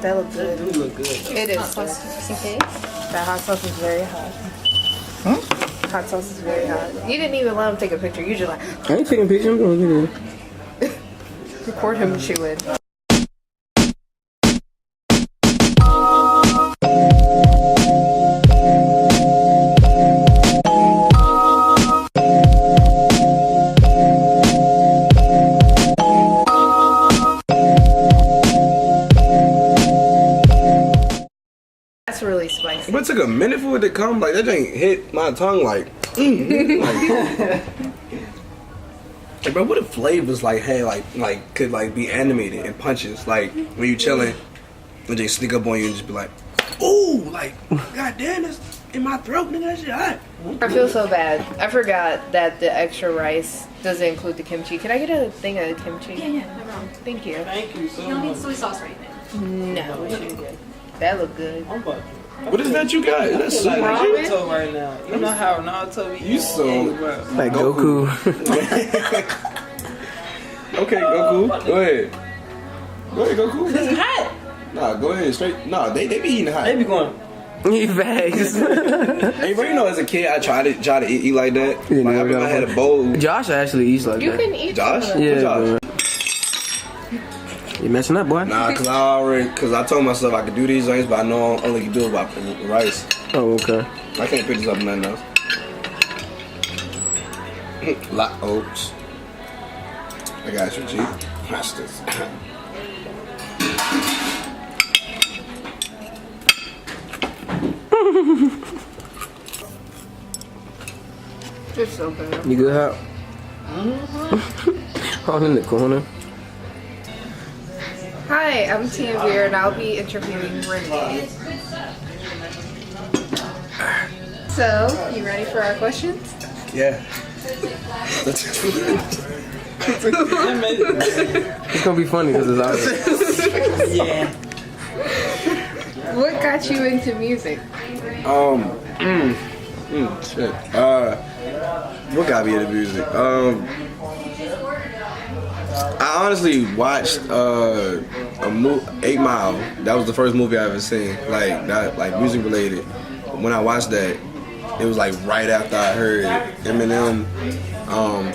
That looks good. That do look good. It is. Okay. That hot sauce is very hot. Hot sauce is very hot. You didn't even let him take a picture. You just like I ain't taking pictures. I'm going to get it. record him chewing. That's really spicy. But it took a minute for it to come. Like that thing hit my tongue. Like, like, hey, bro, what if flavors like hey like could like be animated in punches? Like when you chilling and they sneak up on you and just be like, ooh, like god damn, it's in my throat, nigga. That shit hot. I feel so bad. I forgot that the extra rice doesn't include the kimchi. Can I get a thing of kimchi? Yeah, no problem. Thank you. Thank you so You don't need much. soy sauce or anything. No, it should be good. That look good. I'm about to. What is that you got? Is that soup? Like Ramen? Naruto right now. You know how Naruto be You so like Goku. Okay, Goku. Go ahead. Go ahead, Goku. It's hot. Nah, go ahead. Straight. Nah, they be eating hot. They be going. He bags. Hey, bro, you know, as a kid, I tried to eat like that. You Like, never I got had a bowl. Josh actually eats like You that. can eat Josh? some of Yeah, it. Josh? but you messing up, boy. Nah, cause I told myself I could do these things, but I know I only can do it by rice. Oh, okay. I can't pick this up with nothing else. Lot oats. I got you, G. Watch this. It's so good. You good, Hop? All in the corner. Hi, I'm Tanveer and I'll be interviewing Renegade. So, you ready for our questions? Yeah. It's gonna be funny because it's out. Yeah. What got you into music? Shit. What got me into music? I honestly watched a 8 Mile. That was the first movie I ever seen, like that, like music related. When I watched that, it was like right after I heard Eminem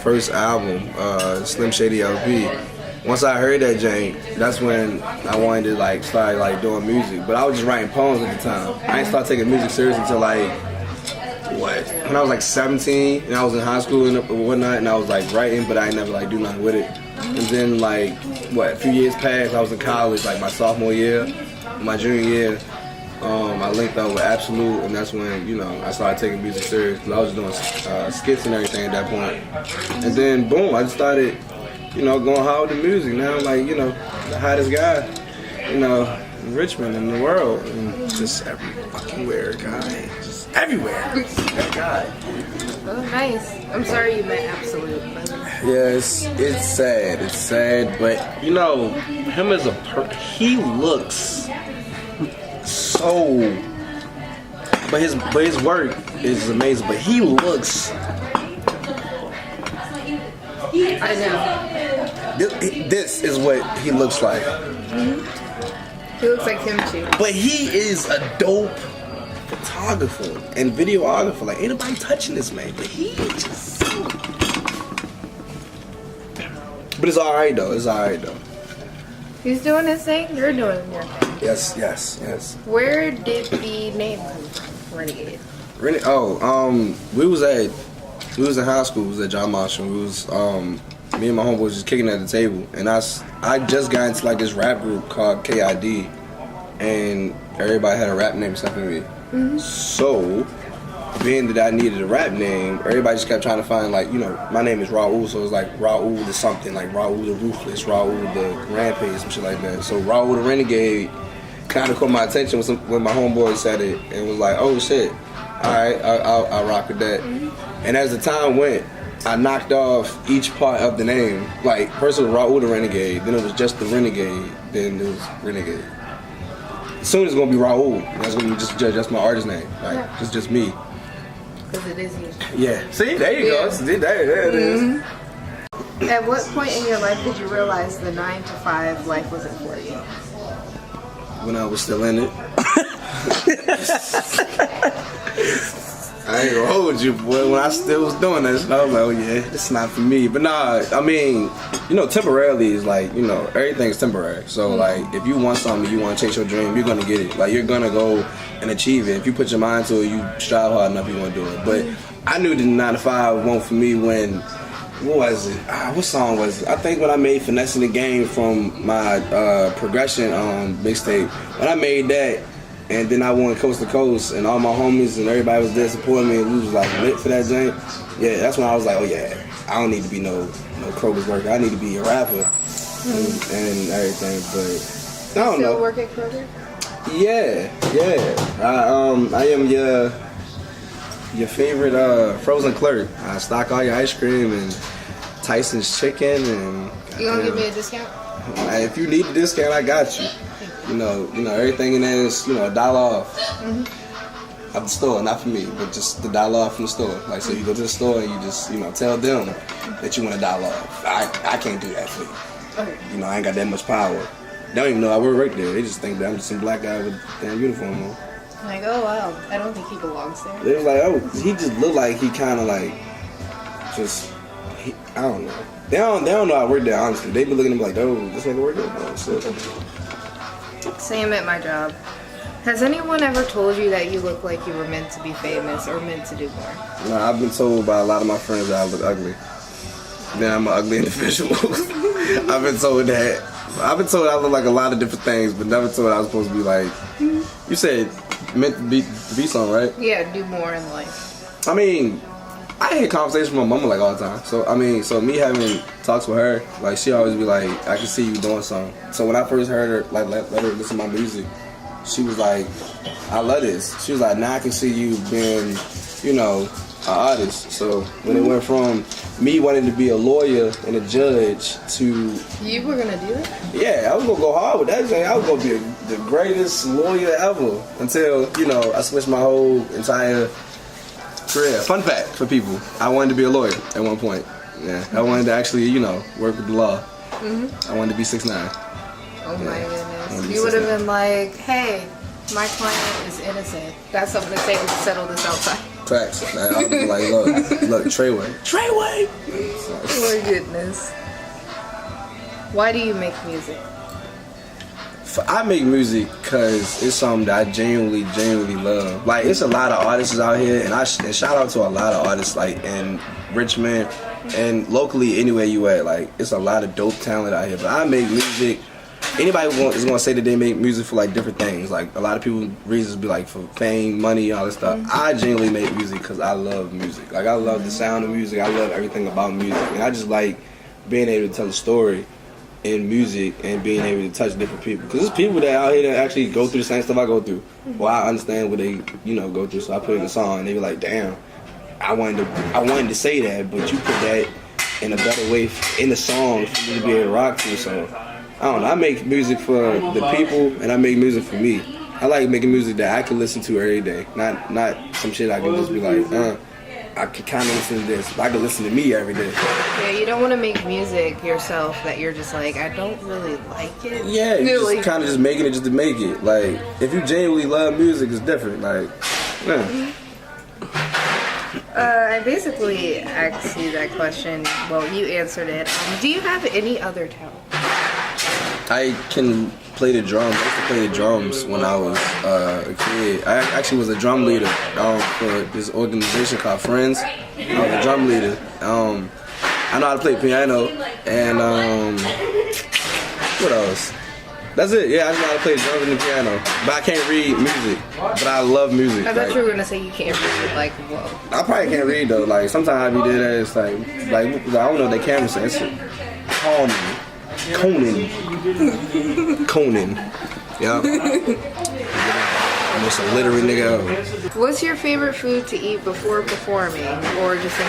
first album, Slim Shady LP. Once I heard that jank, that's when I wanted to like start like doing music. But I was just writing poems at the time. I didn't start taking music serious until like when I was like 17 and I was in high school and whatnot, and I was like writing, but I ain't never like do nothing with it. And then like a few years passed, I was in college, like my sophomore year, my junior year. I linked up with Absolute, and that's when, you know, I started taking music serious. Cause I was doing skits and everything at that point. And then boom, I just started, you know, going hard with the music. Now I'm like, you know, the hottest guy, you know, in Richmond, in the world, and just every fucking where, guy, just everywhere. That guy. Oh, nice. I'm sorry you meant Absolute. Yeah, it's sad. It's sad, but you know, him as he looks so. But his work is amazing. But he looks. I know. This is what he looks like. He looks like kimchi. But he is a dope photographer and videographer. Like ain't nobody touching this man. But he just. But it's alright though. It's alright though. He's doing his thing, you're doing your thing. Yes. Where did the name come from, Renegade? We was in high school. We was at John Marshall. We was me and my homeboys just kicking at the table, and I just got into like this rap group called KID, and everybody had a rap name except for me. Mm-hmm. So, being that I needed a rap name, everybody just kept trying to find, like, you know, my name is Raul, so it's like Raul the something, like Raul the Ruthless, Raul the Rampage, some shit like that. So Raul the Renegade kind of caught my attention when my homeboy said it, and was like, oh shit, alright, I'll rock with that. Mm-hmm. And as the time went, I knocked off each part of the name. Like, first it was Raul the Renegade, then it was just the Renegade, then it was Renegade. Soon it's gonna be Raul. That's gonna be just my artist name. Like, Yeah. it's just me. Because it is you. Yeah. See, there you go. See, there it is. At what point in your life did you realize the 9 to 5 life wasn't for you? when I was still in it. I ain't gonna hold you, boy. When I still was doing this, I was like, oh yeah, this is not for me. But nah, I mean, you know, temporarily is like, you know, everything's temporary. So like, if you want something, you want to chase your dream, you're gonna get it. Like, you're gonna go and achieve it. If you put your mind to it, you strive hard enough, you want to do it. But I knew the 9 to 5 won't for me when, what was it? What song was it? I think when I made Finessing the Game from my Progression mixtape, when I made that, and then I went coast to coast, and all my homies and everybody was there supporting me, and we was like lit for that joint. Yeah, that's when I was like, oh yeah, I don't need to be no Kroger's worker. I need to be a rapper and everything. But I don't know. Still work at Kroger? Yeah. I am your favorite frozen clerk. I stock all your ice cream and Tyson's chicken and. You gonna give me a discount? If you need a discount, I got you. You know, everything in there is, $1 off of the store, not for me, but just the $1 off from the store. Like, so you go to the store and you just, tell them that you want $1 off. I can't do that for you. Okay. I ain't got that much power. They don't even know I work right there. They just think that I'm just some black guy with a damn uniform on. Like, oh wow, I don't think he belongs there. They was like, oh, he just looked like he kind of like, I don't know. They don't know I work there, honestly. They be looking at me like, oh, this nigga work there, bro. So. Same at my job. Has anyone ever told you that you look like you were meant to be famous or meant to do more? No, I've been told by a lot of my friends that I look ugly. Then I'm an ugly individual. I've been told that. I've been told I look like a lot of different things, but never told I was supposed to be like. You said meant to be something, right? Yeah, do more in life. I mean, I had conversations with my mama like all the time. So me having talks with her, like she always be like, I can see you doing something. So when I first heard her, like let her listen to my music, she was like, I love this. She was like, now I can see you being, an artist. So when it went from me wanting to be a lawyer and a judge to... You were gonna do it? Yeah, I was gonna go hard with that thing. I was gonna be the greatest lawyer ever until, I switched my whole entire career. Fun fact for people, I wanted to be a lawyer at one point. Yeah, I wanted to actually, work with the law. I wanted to be 6'9". Oh my goodness. You would have been like, hey, my client is innocent. That's something to say, we can settle this outside. Facts. I was like, look, Treyway. Oh my goodness. Why do you make music? I make music because it's something that I genuinely love. Like, it's a lot of artists out here, and shout out to a lot of artists, like, in Richmond and locally anywhere you at. Like, it's a lot of dope talent out here. But I make music. Anybody is gonna say that they make music for like different things. Like, a lot of people reasons be like for fame, money, all this stuff. I genuinely make music because I love music. Like, I love the sound of music. I love everything about music, and I just like being able to tell a story in music and being able to touch different people. Because there's people that out here that actually go through the same stuff I go through. Well, I understand what they go through, so I put it in a song, and they be like, damn, I wanted to say that, but you put that in a better way in the song for me to be able to rock to. So I don't know. I make music for the people, and I make music for me. I like making music that I can listen to every day, not some shit I can just be like, I can kind of listen to this. I can listen to me every day. Yeah, you don't want to make music yourself that you're just like, I don't really like it. Yeah, you're just kind of just making it just to make it. Like, if you genuinely love music, it's different. Like, yeah. I basically asked you that question. Well, you answered it. Do you have any other talent? I can play the drums. I used to play the drums when I was a kid. I actually was a drum leader for this organization called Friends. I was a drum leader. I know how to play piano and what else? That's it. Yeah, I just know how to play drums and the piano. But I can't read music. But I love music. I thought you were gonna say you can't read. Like, whoa. I probably can't read though. Like, sometimes I be doing that. It's like I don't know what the camera says. Conan. Yeah. I'm just a literary nigga. What's your favorite food to eat before performing, or just in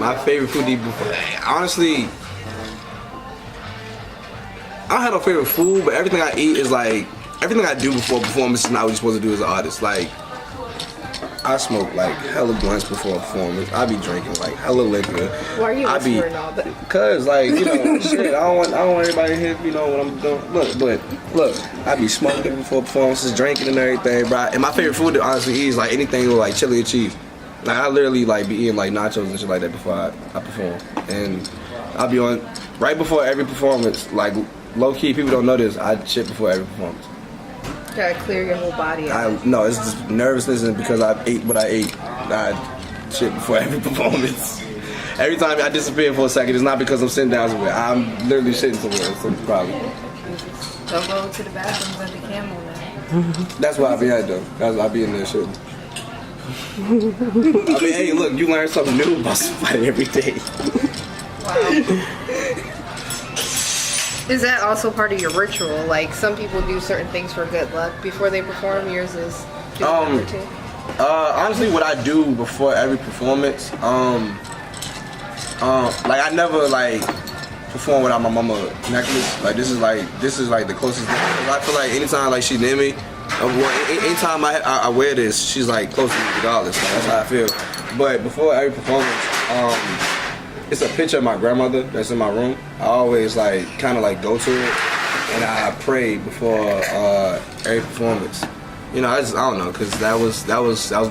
my favorite food to eat before. Honestly, I don't have no favorite food, but everything I eat is like everything I do before performance is not what you're supposed to do as an artist. Like, I smoke like hella blunts before a performance. I be drinking like hella liquor. Why are you I be, whispering all that? cause like you know, shit. I don't want everybody to hear you know what I'm doing. Look, I be smoking before performances, drinking and everything, bro. And my favorite food to honestly eat is like anything with like chili or cheese. Like I literally like be eating like nachos and shit like that before I perform. And I'll be on right before every performance. Like low key, people don't know this. I shit before every performance. Gotta clear your whole body out. No, it's just nervousness and because I ate what I ate. I shit before every performance. Every time I disappear for a second, it's not because I'm sitting down somewhere. I'm literally shitting somewhere. So probably. Don't go to the bathrooms at the Camel now. That's why I be at though. I be in there shitting. I mean, hey, look, you learn something new about somebody every day. Wow. Is that also part of your ritual? Like some people do certain things for good luck before they perform. Yours is number two. Honestly, what I do before every performance, like I never like perform without my mama necklace. Like this is like the closest thing. I feel like anytime like she near me, anytime I wear this, she's like close to me regardless. Like, that's how I feel. But before every performance, it's a picture of my grandmother that's in my room. I always like kind of like go to it and I pray before every performance. You know, I don't know, cause that was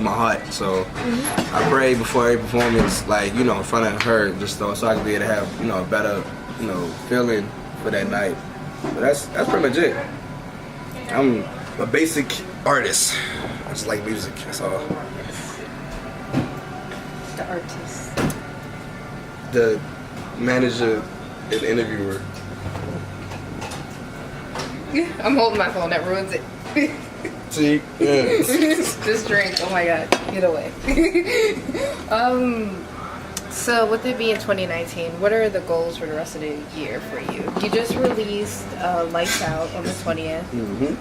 my heart. So I pray before every performance, like you know, in front of her, just so I can be able to have you know a better feeling for that night. But that's pretty much it. I'm a basic artist. I just like music. That's all. The artist. The manager and interviewer. I'm holding my phone. That ruins it. See? Yeah. Just drink. Oh my god. Get away. So with it being 2019, what are the goals for the rest of the year for you? You just released Lights Out on the 20th. Mm-hmm.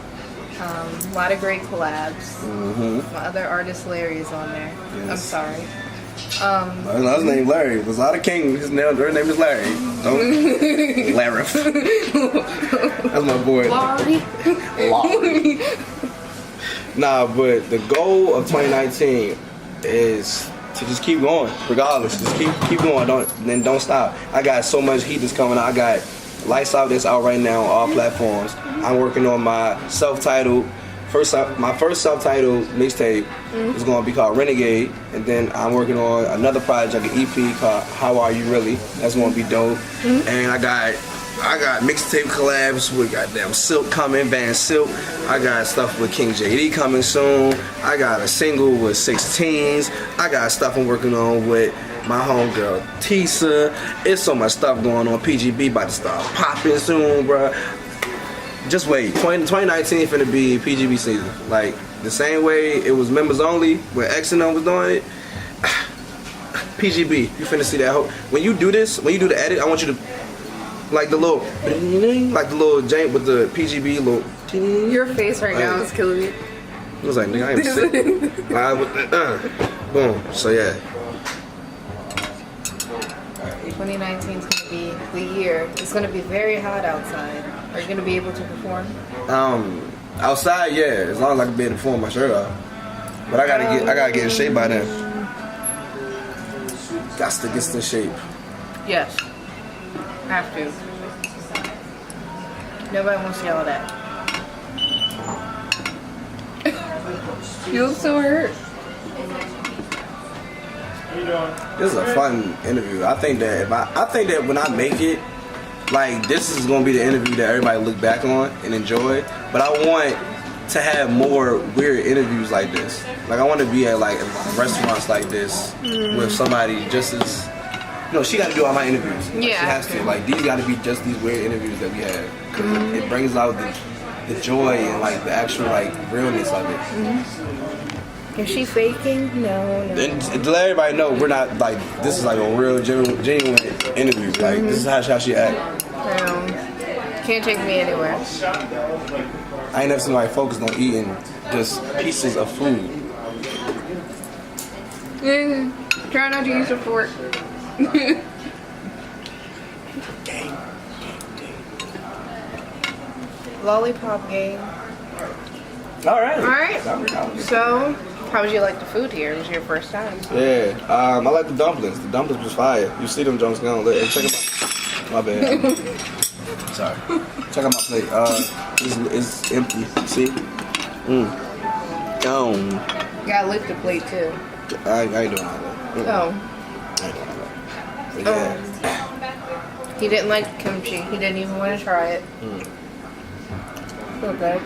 A lot of great collabs. Mm-hmm. My other artist Larry is on there. Yes. I'm sorry. His name Larry. There's a lot of king. Her name is Larry. Don't Larry. That's my boy. Larry. Larry. Nah, but the goal of 2019 is to just keep going, regardless. Just keep going. Don't stop. I got so much heat that's coming out. I got Lights Out that's out right now on all platforms. I'm working on my self-titled. My first self-titled mixtape is going to be called Renegade, and then I'm working on another project, an EP called How Are You Really? That's going to be dope. And I got mixtape collabs with goddamn Silk coming, Van Silk. I got stuff with King JD coming soon. I got a single with 16s. I got stuff I'm working on with my homegirl Tisa. It's so much stuff going on. PGB about to start popping soon, bruh. Just wait, 2019 finna be PGB season. Like, the same way it was members only, when X and O was doing it, PGB, you finna see that whole, when you do this, when you do the edit, I want you to, like the little jank with the PGB little. Your face right now is killing me. It was like, nigga, I am sick. Boom, so yeah. 2019 is going to be the year. It's going to be very hot outside. Are you going to be able to perform? Outside, yeah, as long as I can be able to pull my shirt off. But I gotta get in shape by then. Got to get in shape. Yes. Have to. Nobody wants to yell that. You look so hurt. This is a fun interview. I think that when I make it, like this is gonna be the interview that everybody look back on and enjoy. But I want to have more weird interviews like this. Like I want to be at like restaurants like this with somebody just as, you know, she got to do all my interviews. Like, Yeah. she has to. Like these got to be just these weird interviews that we have because it brings out the joy and like the actual like realness of it. Is she faking? No. And to let everybody know, we're not like this is like a real genuine interview. Like this is how she act. Can't take me anywhere. I ain't never seen somebody focused on eating just pieces of food. Try not to use your fork. Lollipop game. All right. All right. So How would you like the food here? It was your first time. Yeah, I like the dumplings. The dumplings was fire. You see them Jones going. Check them out. My bad. Sorry. Check out my plate. It's empty. See? Oh. You gotta lick the plate too. I ain't doing all that. Oh. I ain't doing all that. But yeah. He didn't like kimchi. He didn't even want to try it. Okay.